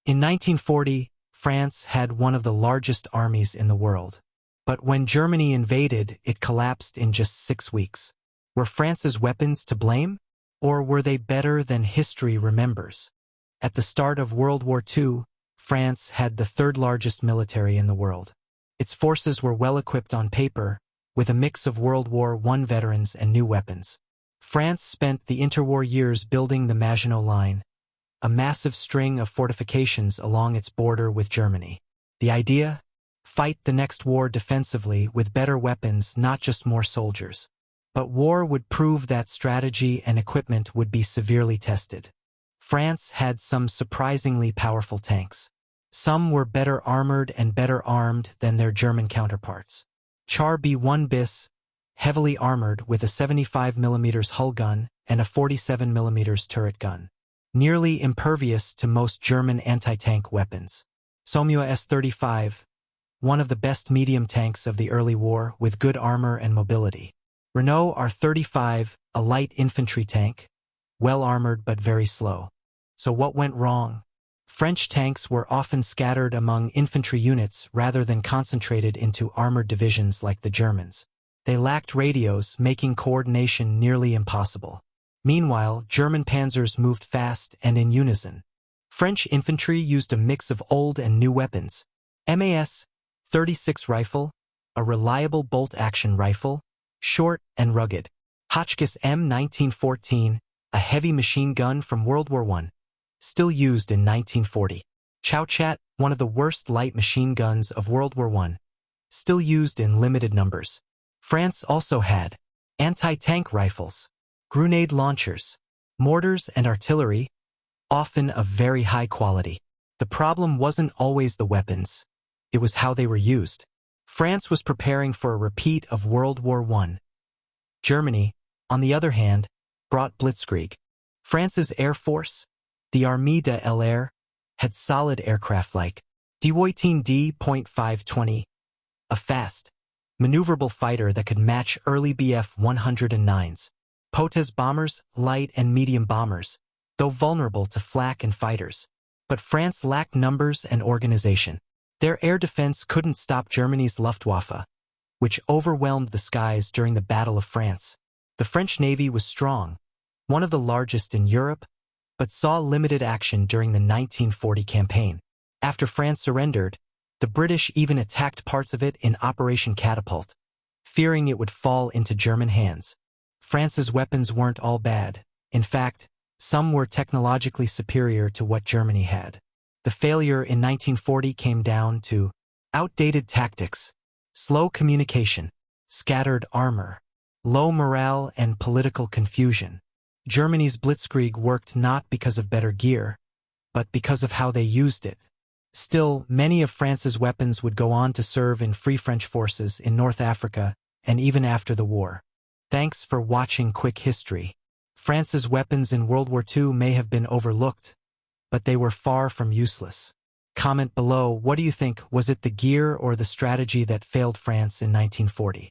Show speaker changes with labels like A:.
A: In 1940, France had one of the largest armies in the world. But when Germany invaded, it collapsed in just 6 weeks. Were France's weapons to blame? Or were they better than history remembers? At the start of World War II, France had the third largest military in the world. Its forces were well equipped on paper, with a mix of World War I veterans and new weapons. France spent the interwar years building the Maginot Line, a massive string of fortifications along its border with Germany. The idea? Fight the next war defensively with better weapons, not just more soldiers. But war would prove that strategy and equipment would be severely tested. France had some surprisingly powerful tanks. Some were better armored and better armed than their German counterparts. Char B1 bis, heavily armored with a 75mm hull gun and a 47mm turret gun. Nearly impervious to most German anti-tank weapons. Somua S-35, one of the best medium tanks of the early war with good armor and mobility. Renault R-35, a light infantry tank, well armored but very slow. So what went wrong? French tanks were often scattered among infantry units rather than concentrated into armored divisions like the Germans. They lacked radios, making coordination nearly impossible. Meanwhile, German panzers moved fast and in unison. French infantry used a mix of old and new weapons. MAS-36 rifle, a reliable bolt-action rifle, short and rugged. Hotchkiss M1914, a heavy machine gun from World War I, still used in 1940. Chauchat, one of the worst light machine guns of World War I, still used in limited numbers. France also had anti-tank rifles, grenade launchers, mortars and artillery, often of very high quality. The problem wasn't always the weapons, it was how they were used. France was preparing for a repeat of World War I. Germany, on the other hand, brought blitzkrieg. France's Air Force, the Armée de l'Air, had solid aircraft like Dewoitine D.520, a fast, maneuverable fighter that could match early Bf-109s. Potes bombers, light and medium bombers, though vulnerable to flak and fighters. But France lacked numbers and organization. Their air defense couldn't stop Germany's Luftwaffe, which overwhelmed the skies during the Battle of France. The French Navy was strong, one of the largest in Europe, but saw limited action during the 1940 campaign. After France surrendered, the British even attacked parts of it in Operation Catapult, fearing it would fall into German hands. France's weapons weren't all bad. In fact, some were technologically superior to what Germany had. The failure in 1940 came down to outdated tactics, slow communication, scattered armor, low morale, and political confusion. Germany's blitzkrieg worked not because of better gear, but because of how they used it. Still, many of France's weapons would go on to serve in Free French forces in North Africa and even after the war. Thanks for watching Quick History. France's weapons in World War II may have been overlooked, but they were far from useless. Comment below, what do you think? Was it the gear or the strategy that failed France in 1940?